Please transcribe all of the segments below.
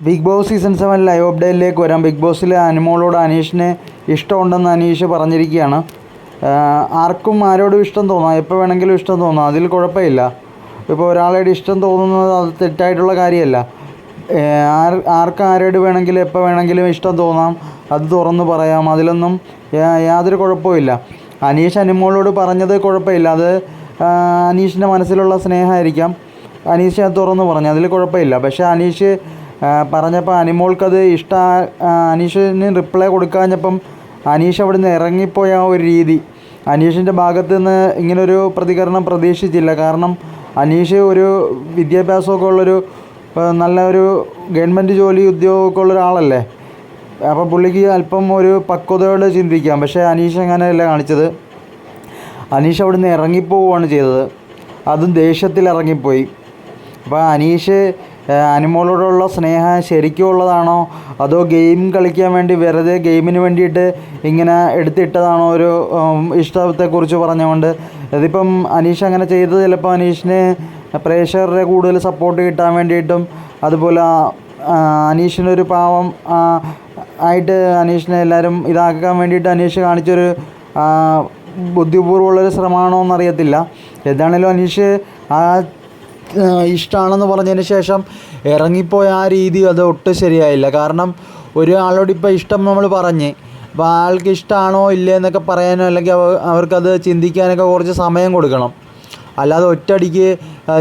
Big boss season 7 live അപ്ഡേറ്റിലേക്ക് വരാം. Big ബോസിലെ അനുമോളോട് അനീഷിന് ഇഷ്ടമുണ്ടെന്ന് അനീഷ് പറഞ്ഞിരിക്കുകയാണ്. ആർക്കും ആരോടും ഇഷ്ടം തോന്നാം, എപ്പോൾ വേണമെങ്കിലും ഇഷ്ടം തോന്നാം, അതിൽ കുഴപ്പമില്ല. ഇപ്പോൾ ഒരാളുടെ ഇഷ്ടം തോന്നുന്നത് അത് തെറ്റായിട്ടുള്ള കാര്യമല്ല. ആർക്ക് ആരോട് വേണമെങ്കിലും എപ്പോൾ വേണമെങ്കിലും ഇഷ്ടം തോന്നാം, അത് തുറന്ന് പറയാം, അതിലൊന്നും യാതൊരു കുഴപ്പമില്ല. അനീഷ് അനുമോളോട് പറഞ്ഞത് കുഴപ്പമില്ല, അത് അനീഷിൻ്റെ മനസ്സിലുള്ള സ്നേഹമായിരിക്കാം. അനീഷ് അത് തുറന്ന് പറഞ്ഞു, അതിൽ കുഴപ്പമില്ല. പക്ഷേ അനീഷ് പറഞ്ഞപ്പോൾ അനുമോൾക്കത് അനീഷിന് റിപ്ലൈ കൊടുക്കാഞ്ഞപ്പം അനീഷ് അവിടെ നിന്ന് ഇറങ്ങിപ്പോയ ആ ഒരു രീതി, അനീഷിൻ്റെ ഭാഗത്തു നിന്ന് ഇങ്ങനൊരു പ്രതികരണം പ്രതീക്ഷിച്ചില്ല. കാരണം അനീഷ് ഒരു വിദ്യാഭ്യാസമൊക്കെ ഉള്ളൊരു നല്ലൊരു ഗവൺമെൻറ് ജോലി ഉദ്യോഗമൊക്കെ ഉള്ളൊരാളല്ലേ. അപ്പോൾ പുള്ളിക്ക് അല്പം ഒരു പക്വതയോടെ ചിന്തിക്കാം. പക്ഷേ അനീഷ് അങ്ങനെയല്ല കാണിച്ചത്. അനീഷ് അവിടെ നിന്ന് ഇറങ്ങിപ്പോവുകയാണ് ചെയ്തത്, അതും ദേഷ്യത്തിൽ ഇറങ്ങിപ്പോയി. അപ്പോൾ അനീഷ് അനുമോളോടുള്ള സ്നേഹം ശരിക്കും ഉള്ളതാണോ, അതോ ഗെയിം കളിക്കാൻ വേണ്ടി വെറുതെ ഗെയിമിന് വേണ്ടിയിട്ട് ഇങ്ങനെ എടുത്തിട്ടതാണോ, ഒരു ഇഷ്ടത്തെക്കുറിച്ച് പറഞ്ഞുകൊണ്ട്? ഇതിപ്പം അനീഷ് അങ്ങനെ ചെയ്തത് ചിലപ്പോൾ അനീഷിന് പ്രേക്ഷകരുടെ കൂടുതൽ സപ്പോർട്ട് കിട്ടാൻ വേണ്ടിയിട്ടും, അതുപോലെ അനീഷിനൊരു പാവം ആയിട്ട് അനീഷിനെ എല്ലാവരും ഇതാക്കാൻ വേണ്ടിയിട്ട് അനീഷ് കാണിച്ചൊരു ബുദ്ധിപൂർവ്വമുള്ളൊരു ശ്രമമാണോ എന്നറിയത്തില്ല. എന്താണേലും അനീഷ് ഇഷ്ടമാണെന്ന് പറഞ്ഞതിന് ശേഷം ഇറങ്ങിപ്പോയ ആ രീതി അത് ഒട്ടും ശരിയായില്ല. കാരണം ഒരാളോട് ഇപ്പോൾ ഇഷ്ടം നമ്മൾ പറഞ്ഞ്, അപ്പോൾ ആൾക്ക് ഇഷ്ടമാണോ ഇല്ലേ എന്നൊക്കെ പറയാനോ അല്ലെങ്കിൽ അവർക്കത് ചിന്തിക്കാനൊക്കെ കുറച്ച് സമയം കൊടുക്കണം. അല്ലാതെ ഒറ്റയടിക്ക്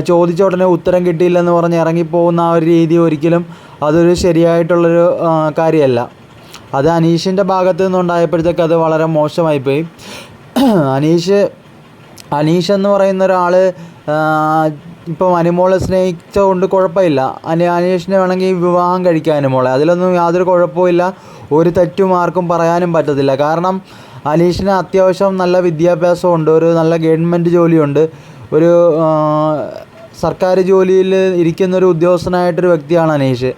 ചോദിച്ച ഉടനെ ഉത്തരം കിട്ടിയില്ലെന്ന് പറഞ്ഞ് ഇറങ്ങിപ്പോകുന്ന ആ ഒരു രീതി ഒരിക്കലും അതൊരു ശരിയായിട്ടുള്ളൊരു കാര്യമല്ല. അത് അനീഷിൻ്റെ ഭാഗത്തു നിന്നുണ്ടായപ്പോഴത്തേക്ക് അത് വളരെ മോശമായിപ്പോയി. അനീഷ് എന്ന് പറയുന്ന ഒരാൾ ഇപ്പം അനുമോളെ സ്നേഹിച്ചതുകൊണ്ട് കുഴപ്പമില്ല. അനീഷിനെ വേണമെങ്കിൽ വിവാഹം കഴിക്കാം അനുമോളെ, അതിലൊന്നും യാതൊരു കുഴപ്പമില്ല. ഒരു തെറ്റും ആർക്കും പറയാനും പറ്റത്തില്ല. കാരണം അനീഷിന് അത്യാവശ്യം നല്ല വിദ്യാഭ്യാസമുണ്ട്, ഒരു നല്ല ഗവൺമെൻറ് ജോലിയുണ്ട്, ഒരു സർക്കാർ ജോലിയിൽ ഇരിക്കുന്നൊരു ഉദ്യോഗസ്ഥനായിട്ടൊരു വ്യക്തിയാണ് അനീഷ്.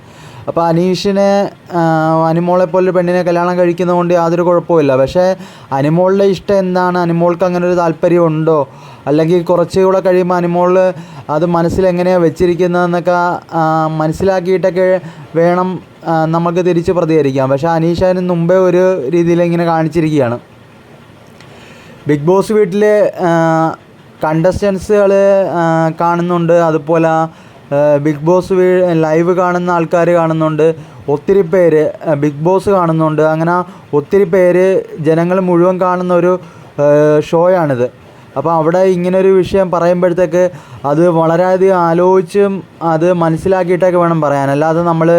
അപ്പോൾ അനീഷിനെ അനുമോളെപ്പോലൊരു പെണ്ണിനെ കല്യാണം കഴിക്കുന്നതുകൊണ്ട് യാതൊരു കുഴപ്പമില്ല. പക്ഷേ അനുമോളുടെ ഇഷ്ടം എന്താണ്, അനുമോൾക്ക് അങ്ങനെ ഒരു താല്പര്യമുണ്ടോ, അല്ലെങ്കിൽ കുറച്ചുകൂടെ കഴിയുമ്പോൾ അനുമോൾ അത് മനസ്സിലെങ്ങനെയാണ് വെച്ചിരിക്കുന്നതെന്നൊക്കെ മനസ്സിലാക്കിയിട്ടൊക്കെ വേണം നമുക്ക് തിരിച്ച് പ്രതികരിക്കാം. പക്ഷേ അനീഷ് അതിന് മുമ്പേ ഒരു രീതിയിൽ ഇങ്ങനെ കാണിച്ചിരിക്കുകയാണ്. ബിഗ് ബോസ് വീട്ടിലെ കണ്ടസ്റ്റൻസുകൾ കാണുന്നുണ്ട്, അതുപോലെ ബിഗ് ബോസ് ലൈവ് കാണുന്ന ആൾക്കാർ കാണുന്നുണ്ട്, ഒത്തിരി പേര് ബിഗ് ബോസ് കാണുന്നുണ്ട്. അങ്ങനെ ഒത്തിരി പേര് ജനങ്ങൾ മുഴുവൻ കാണുന്ന ഒരു ഷോയാണിത്. അപ്പോൾ അവിടെ ഇങ്ങനൊരു വിഷയം പറയുമ്പോഴത്തേക്ക് അത് വളരെയധികം ആലോചിച്ചും അത് മനസ്സിലാക്കിയിട്ടൊക്കെ വേണം പറയാൻ. അല്ലാതെ നമ്മൾ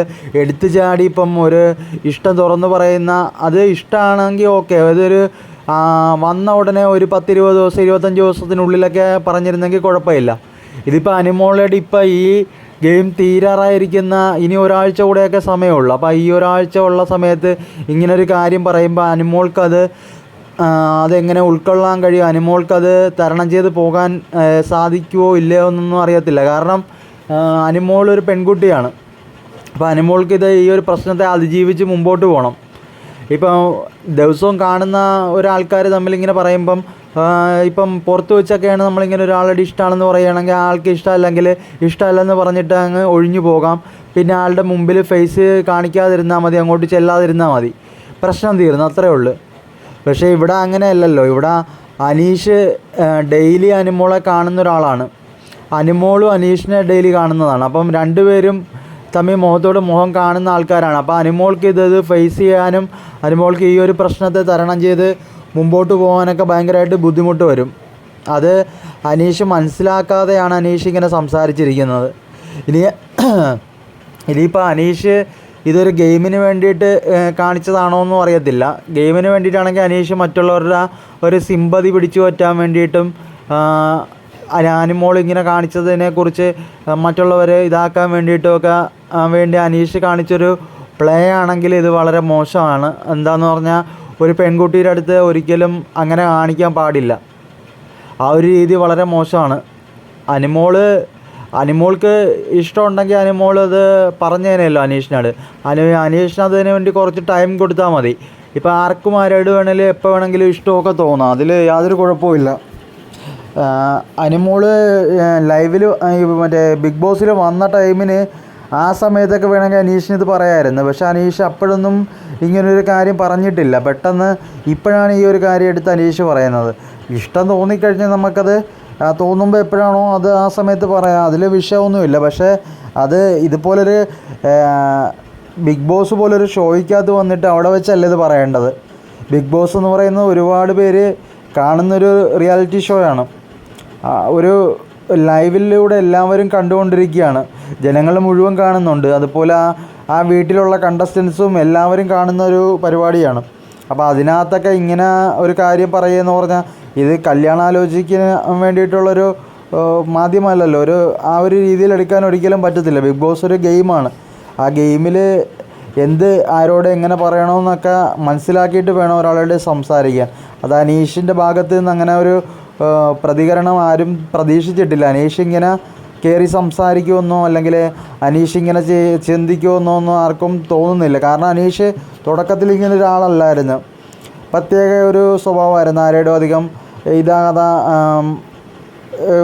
എടുത്തു ചാടി ഇപ്പം ഒരു ഇഷ്ടം തുറന്നു പറയുന്ന, അത് ഇഷ്ടമാണെങ്കിൽ ഓക്കെ, അതൊരു വന്ന ഉടനെ ഒരു 10-20 ദിവസം 25 ദിവസത്തിനുള്ളിലൊക്കെ പറഞ്ഞിരുന്നെങ്കിൽ കുഴപ്പമില്ല. ഇതിപ്പോൾ അനുമോളുടെ ഇപ്പോൾ ഈ ഗെയിം തീരാറായിരിക്കുന്ന ഇനി ഒരാഴ്ച കൂടെയൊക്കെ സമയമുള്ളൂ. അപ്പോൾ ഈ ഒരാഴ്ച ഉള്ള സമയത്ത് ഇങ്ങനൊരു കാര്യം പറയുമ്പോൾ അനുമോൾക്കത് അതെങ്ങനെ ഉൾക്കൊള്ളാൻ കഴിയും, അനുമോൾക്കത് തരണം ചെയ്ത് പോകാൻ സാധിക്കുമോ ഇല്ലയോ എന്നൊന്നും അറിയത്തില്ല. കാരണം അനുമോൾ ഒരു പെൺകുട്ടിയാണ്. അപ്പോൾ അനുമോൾക്കിത് ഈ ഒരു പ്രശ്നത്തെ അതിജീവിച്ച് മുമ്പോട്ട് പോകണം. ഇപ്പം ദിവസവും കാണുന്ന ഒരാൾക്കാർ തമ്മിലിങ്ങനെ പറയുമ്പം ഇപ്പം പുറത്ത് വെച്ചൊക്കെയാണ് നമ്മളിങ്ങനെ ഒരാളുടെ ഇഷ്ടമാണെന്ന് പറയുകയാണെങ്കിൽ ആൾക്ക് ഇഷ്ടമല്ലെങ്കിൽ ഇഷ്ടമല്ലെന്ന് പറഞ്ഞിട്ട് അങ്ങ് ഒഴിഞ്ഞു പോകാം. പിന്നെ ആളുടെ മുമ്പിൽ ഫേസ് കാണിക്കാതിരുന്നാൽ മതി, അങ്ങോട്ട് ചെല്ലാതിരുന്നാൽ മതി, പ്രശ്നം തീർന്നു, അത്രയേ ഉള്ളൂ. പക്ഷേ ഇവിടെ അങ്ങനെയല്ലല്ലോ. ഇവിടെ അനീഷ് ഡെയിലി അനുമോളെ കാണുന്ന ഒരാളാണ്, അനുമോളും അനീഷിനെ ഡെയിലി കാണുന്നതാണ്. അപ്പം രണ്ടുപേരും തമ്മിൽ മുഖത്തോട് മുഖം കാണുന്ന ആൾക്കാരാണ്. അപ്പോൾ അനുമോൾക്ക് ഇത് ഫേസ് ചെയ്യാനും അനുമോൾക്ക് ഈ ഒരു പ്രശ്നത്തെ തരണം ചെയ്ത് മുമ്പോട്ട് പോകാനൊക്കെ ഭയങ്കരമായിട്ട് ബുദ്ധിമുട്ട് വരും. അത് അനീഷ് മനസ്സിലാക്കാതെയാണ് അനീഷ് ഇങ്ങനെ സംസാരിച്ചിരിക്കുന്നത്. ഇനിയിപ്പോൾ അനീഷ് ഇതൊരു ഗെയിമിന് വേണ്ടിയിട്ട് കാണിച്ചതാണോ എന്നും അറിയത്തില്ല. ഗെയിമിന് വേണ്ടിയിട്ടാണെങ്കിൽ അനീഷ് മറ്റുള്ളവരുടെ ഒരു സിമ്പതി പിടിച്ചു പറ്റാൻ വേണ്ടിയിട്ടും അനുമോൾ ഇങ്ങനെ കാണിച്ചതിനെക്കുറിച്ച് മറ്റുള്ളവരെ ഇതാക്കാൻ വേണ്ടിയിട്ടുമൊക്കെ വേണ്ടി അനീഷ് കാണിച്ചൊരു പ്ലേ ആണെങ്കിൽ ഇത് വളരെ മോശമാണ്. എന്താണെന്ന് പറഞ്ഞാൽ ഒരു പെൺകുട്ടിയുടെ അടുത്ത് ഒരിക്കലും അങ്ങനെ കാണിക്കാൻ പാടില്ല. ആ ഒരു രീതി വളരെ മോശമാണ്. അനുമോൾക്ക് ഇഷ്ടമുണ്ടെങ്കിൽ അനുമോൾ അത് പറഞ്ഞേനല്ലോ അനീഷിനോട്. അനീഷിന് അതിന് വേണ്ടി കുറച്ച് ടൈം കൊടുത്താൽ മതി. ഇപ്പോൾ ആർക്കും ആരോട് വേണമെങ്കിലും എപ്പോൾ വേണമെങ്കിലും ഇഷ്ടമൊക്കെ തോന്നാം, അതിൽ യാതൊരു കുഴപ്പമില്ല. അനുമോൾ ലൈവിൽ മറ്റേ ബിഗ് ബോസിൽ വന്ന ടൈമിന് ആ സമയത്തൊക്കെ വേണമെങ്കിൽ അനീഷിന് ഇത് പറയാമായിരുന്നു. പക്ഷേ അനീഷ് അപ്പോഴൊന്നും ഇങ്ങനൊരു കാര്യം പറഞ്ഞിട്ടില്ല. പെട്ടെന്ന് ഇപ്പോഴാണ് ഈ ഒരു കാര്യം എടുത്ത് അനീഷ് പറയുന്നത്. ഇഷ്ടം തോന്നിക്കഴിഞ്ഞാൽ നമുക്കത് തോന്നുമ്പോൾ എപ്പോഴാണോ അത് ആ സമയത്ത് പറയാം, അതിൽ വിഷയമൊന്നുമില്ല. പക്ഷേ അത് ഇതുപോലൊരു ബിഗ് ബോസ് പോലൊരു ഷോയ്ക്കകത്ത് വന്നിട്ട് അവിടെ വെച്ചല്ല ഇത് പറയേണ്ടത്. ബിഗ് ബോസ് എന്ന് പറയുന്നത് ഒരുപാട് പേര് കാണുന്നൊരു റിയാലിറ്റി ഷോയാണ്. ഒരു ലൈവിലൂടെ എല്ലാവരും കണ്ടുകൊണ്ടിരിക്കുകയാണ്, ജനങ്ങൾ മുഴുവൻ കാണുന്നുണ്ട്. അതുപോലെ ആ വീട്ടിലുള്ള കണ്ടസ്റ്റൻസും എല്ലാവരും കാണുന്ന ഒരു പരിപാടിയാണ്. അപ്പോൾ അതിനകത്തൊക്കെ ഇങ്ങനെ ഒരു കാര്യം പറയുകയെന്ന് പറഞ്ഞാൽ ഇത് കല്യാണാലോചിക്കാൻ വേണ്ടിയിട്ടുള്ളൊരു മാധ്യമമല്ലല്ലോ. ആ ഒരു രീതിയിൽ എടുക്കാൻ ഒരിക്കലും പറ്റത്തില്ല. ബിഗ് ബോസ് ഒരു ഗെയിമാണ്. ആ ഗെയിമിൽ എന്ത് ആരോട് എങ്ങനെ പറയണമെന്നൊക്കെ മനസ്സിലാക്കിയിട്ട് വേണം ഒരാളോട് സംസാരിക്കാൻ. അത് അനീഷിൻ്റെ ഭാഗത്ത് നിന്ന് അങ്ങനെ ഒരു പ്രതികരണം ആരും പ്രതീക്ഷിച്ചിട്ടില്ല. അനീഷ് ഇങ്ങനെ കയറി സംസാരിക്കുമെന്നോ അല്ലെങ്കിൽ അനീഷ് ഇങ്ങനെ ചിന്തിക്കുമെന്നോ ഒന്നും ആർക്കും തോന്നുന്നില്ല. കാരണം അനീഷ് തുടക്കത്തിൽ ഇങ്ങനെ ഒരാളല്ലായിരുന്നു. പ്രത്യേക ഒരു സ്വഭാവമായിരുന്നു. ആരോടും അധികം ഇതാകാതെ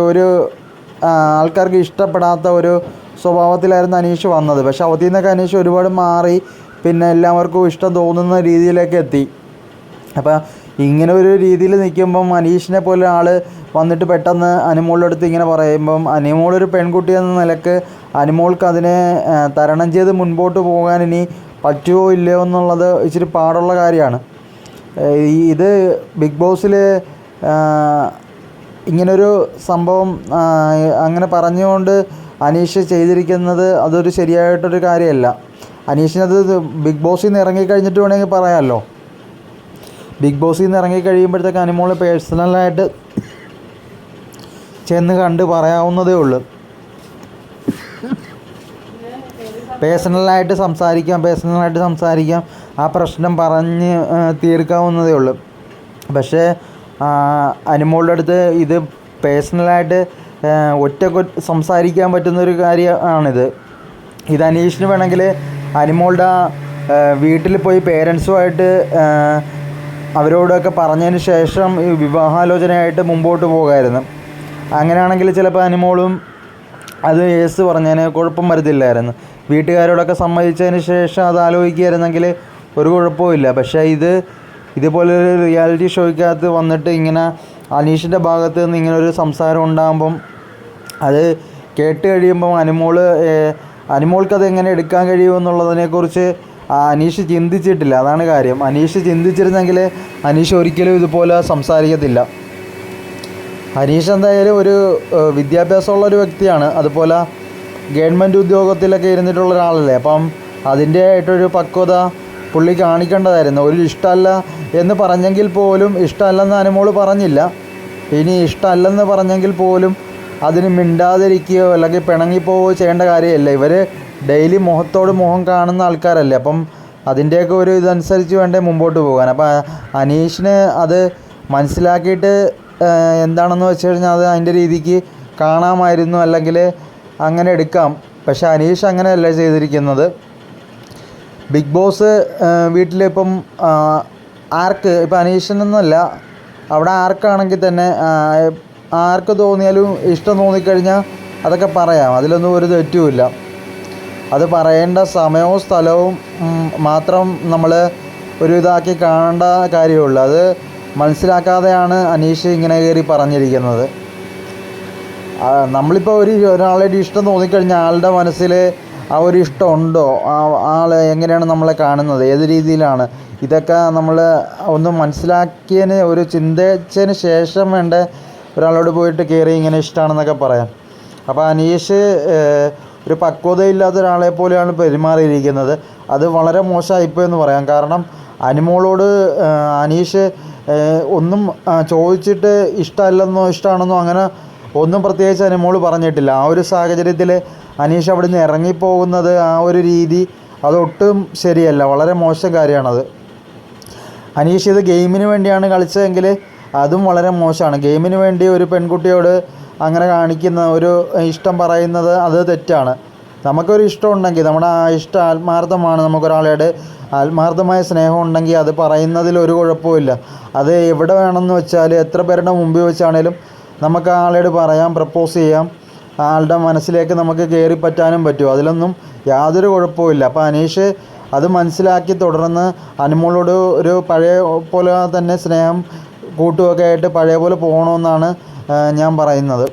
ഒരു ആൾക്കാർക്ക് ഇഷ്ടപ്പെടാത്ത ഒരു സ്വഭാവത്തിലായിരുന്നു അനീഷ് വന്നത്. പക്ഷെ അവത്തിൽ നിന്നൊക്കെ അനീഷ് ഒരുപാട് മാറി പിന്നെ എല്ലാവർക്കും ഇഷ്ടം തോന്നുന്ന രീതിയിലേക്ക് എത്തി. അപ്പോൾ ഇങ്ങനെ ഒരു രീതിയിൽ നിൽക്കുമ്പം അനീഷിനെ പോലെ ആൾ വന്നിട്ട് പെട്ടെന്ന് അനുമോളുടെ അടുത്ത് ഇങ്ങനെ പറയുമ്പം അനുമോളൊരു പെൺകുട്ടി എന്ന നിലക്ക് അനുമോൾക്ക് അതിനെ തരണം ചെയ്ത് മുൻപോട്ട് പോകാൻ ഇനി പറ്റുമോ ഇല്ലയോ എന്നുള്ളത് ഇച്ചിരി പാടുള്ള കാര്യമാണ്. ഇത് ബിഗ് ബോസിൽ ഇങ്ങനൊരു സംഭവം അങ്ങനെ പറഞ്ഞുകൊണ്ട് അനീഷ് ചെയ്തിരിക്കുന്നത് അതൊരു ശരിയായിട്ടൊരു കാര്യമല്ല. അനീഷിനത് ബിഗ് ബോസിൽ നിന്ന് ഇറങ്ങിക്കഴിഞ്ഞിട്ട് വേണമെങ്കിൽ പറയാമല്ലോ. ബിഗ് ബോസിൽ നിന്ന് ഇറങ്ങിക്കഴിയുമ്പോഴത്തേക്ക് അനുമോൾ പേഴ്സണലായിട്ട് ചെന്ന് കണ്ട് പറയാവുന്നതേ ഉള്ളൂ. പേഴ്സണലായിട്ട് സംസാരിക്കാം, ആ പ്രശ്നം പറഞ്ഞ് തീർക്കാവുന്നതേ ഉള്ളൂ. പക്ഷേ അനുമോളുടെ അടുത്ത് ഇത് പേഴ്സണലായിട്ട് ഒറ്റക്ക് സംസാരിക്കാൻ പറ്റുന്നൊരു കാര്യമാണിത്. ഇത് അനീഷിന് വേണമെങ്കിൽ അനുമോളുടെ വീട്ടിൽ പോയി പേരൻസുമായിട്ട് അവരോടൊക്കെ പറഞ്ഞതിന് ശേഷം ഈ വിവാഹാലോചനയായിട്ട് മുമ്പോട്ട് പോകാമായിരുന്നു. അങ്ങനെയാണെങ്കിൽ ചിലപ്പോൾ അനുമോളും അത് യേസ് പറഞ്ഞതിന് കുഴപ്പം വരത്തില്ലായിരുന്നു. വീട്ടുകാരോടൊക്കെ സമ്മതിച്ചതിന് ശേഷം അത് ആലോചിക്കുകയായിരുന്നെങ്കിൽ ഒരു കുഴപ്പമില്ല. പക്ഷേ ഇതുപോലൊരു റിയാലിറ്റി ഷോയ്ക്കകത്ത് വന്നിട്ട് ഇങ്ങനെ അനീഷിൻ്റെ ഭാഗത്ത് നിന്ന് ഇങ്ങനൊരു സംസാരം ഉണ്ടാകുമ്പം അത് കേട്ട് കഴിയുമ്പം അനുമോൾക്കത് എങ്ങനെ എടുക്കാൻ കഴിയുമെന്നുള്ളതിനെക്കുറിച്ച് അനീഷ് ചിന്തിച്ചിട്ടില്ല. അതാണ് കാര്യം. അനീഷ് ചിന്തിച്ചിരുന്നെങ്കിൽ അനീഷ് ഒരിക്കലും ഇതുപോലെ സംസാരിക്കത്തില്ല. അനീഷ് എന്തായാലും ഒരു വിദ്യാഭ്യാസമുള്ളൊരു വ്യക്തിയാണ്. അതുപോലെ ഗവൺമെൻറ് ഉദ്യോഗത്തിലൊക്കെ ഇരുന്നിട്ടുള്ള ഒരാളല്ലേ. അപ്പം അതിൻ്റെ ആയിട്ടൊരു പക്വത പുള്ളി കാണിക്കേണ്ടതായിരുന്നു. ഒരു ഇഷ്ടമല്ല എന്ന് പറഞ്ഞെങ്കിൽ പോലും, ഇഷ്ടമല്ലെന്ന് അനുമോൾ പറഞ്ഞില്ല, ഇനി ഇഷ്ടമല്ലെന്ന് പറഞ്ഞെങ്കിൽ പോലും അതിന് മിണ്ടാതിരിക്കുകയോ അല്ലെങ്കിൽ പിണങ്ങിപ്പോവുകയോ ചെയ്യേണ്ട കാര്യമല്ല. ഇവർ ഡെയിലി മുഖത്തോട് മുഖം കാണുന്ന ആൾക്കാരല്ലേ. അപ്പം അതിൻ്റെയൊക്കെ ഒരു ഇതനുസരിച്ച് വേണ്ടേ മുമ്പോട്ട് പോകാൻ. അപ്പോൾ അനീഷിന് അത് മനസ്സിലാക്കിയിട്ട് എന്താണെന്ന് വെച്ച് കഴിഞ്ഞാൽ അത് അതിൻ്റെ രീതിക്ക് കാണാമായിരുന്നു, അല്ലെങ്കിൽ അങ്ങനെ എടുക്കാം. പക്ഷേ അനീഷ് അങ്ങനെയല്ല ചെയ്തിരിക്കുന്നത്. ബിഗ് ബോസ് വീട്ടിലിപ്പം ഇപ്പം അനീഷിനൊന്നുമല്ല, അവിടെ ആർക്കാണെങ്കിൽ തന്നെ ആർക്ക് തോന്നിയാലും ഇഷ്ടം തോന്നിക്കഴിഞ്ഞാൽ അതൊക്കെ പറയാം. അതിലൊന്നും ഒരു തെറ്റുമില്ല. അത് പറയേണ്ട സമയവും സ്ഥലവും മാത്രം നമ്മൾ ഒരു ഇതാക്കി കാണേണ്ട കാര്യമുള്ളൂ. അത് മനസ്സിലാക്കാതെയാണ് അനീഷ് ഇങ്ങനെ കയറി പറഞ്ഞിരിക്കുന്നത്. നമ്മളിപ്പോൾ ഒരാളുടെ ഇഷ്ടം തോന്നിക്കഴിഞ്ഞാൽ ആളുടെ മനസ്സിൽ ആ ഒരു ഇഷ്ടമുണ്ടോ, ആൾ എങ്ങനെയാണ് നമ്മളെ കാണുന്നത്, ഏത് രീതിയിലാണ്, ഇതൊക്കെ നമ്മൾ ഒന്ന് മനസ്സിലാക്കിയതിന് ഒരു ചിന്തിച്ചതിന് ശേഷം വേണ്ട ഒരാളോട് പോയിട്ട് കയറി ഇങ്ങനെ ഇഷ്ടമാണെന്നൊക്കെ പറയാം. അപ്പോൾ അനീഷ് ഒരു പക്വതയില്ലാത്ത ഒരാളെ പോലെയാണ് പെരുമാറിയിരിക്കുന്നത്. അത് വളരെ മോശമായിപ്പോയി എന്ന് പറയാം. കാരണം അനുമോളോട് അനീഷ് ഒന്നും ചോദിച്ചിട്ട് ഇഷ്ടമല്ലെന്നോ ഇഷ്ടമാണെന്നോ അങ്ങനെ ഒന്നും പ്രത്യേകിച്ച് അനുമോൾ പറഞ്ഞിട്ടില്ല. ആ ഒരു സാഹചര്യത്തിൽ അനീഷ് അവിടെ നിന്ന് ഇറങ്ങിപ്പോകുന്നത്, ആ ഒരു രീതി അതൊട്ടും ശരിയല്ല, വളരെ മോശം കാര്യമാണത്. അനീഷ് ഇത് ഗെയിമിന് വേണ്ടിയാണ് കളിച്ചതെങ്കിൽ അതും വളരെ മോശമാണ്. ഗെയിമിന് വേണ്ടി ഒരു പെൺകുട്ടിയോട് അങ്ങനെ കാണിക്കുന്ന ഒരു ഇഷ്ടം പറയുന്നത് അത് തെറ്റാണ്. നമുക്കൊരു ഇഷ്ടമുണ്ടെങ്കിൽ, നമ്മുടെ ആ ഇഷ്ടം ആത്മാർത്ഥമാണ്, നമുക്കൊരാളോട് ആത്മാർത്ഥമായ സ്നേഹം ഉണ്ടെങ്കിൽ അത് പറയുന്നതിൽ ഒരു കുഴപ്പമില്ല. അത് എവിടെ വേണമെന്ന് വെച്ചാൽ എത്ര പേരുടെ മുമ്പിൽ വെച്ചാണേലും നമുക്ക് ആ ആളോട് പറയാം, പ്രപ്പോസ് ചെയ്യാം. ആളുടെ മനസ്സിലേക്ക് നമുക്ക് കയറി പറ്റാനും പറ്റും. അതിലൊന്നും യാതൊരു കുഴപ്പവുമില്ല. അപ്പോൾ അനീഷ് അത് മനസ്സിലാക്കി തുടർന്ന് അനുമോളോട് ഒരു പഴയ പോലെ തന്നെ സ്നേഹം കൂട്ടുമൊക്കെ ആയിട്ട് പഴയ പോലെ പോകണമെന്നാണ് ഞാൻ പറയുന്നത്.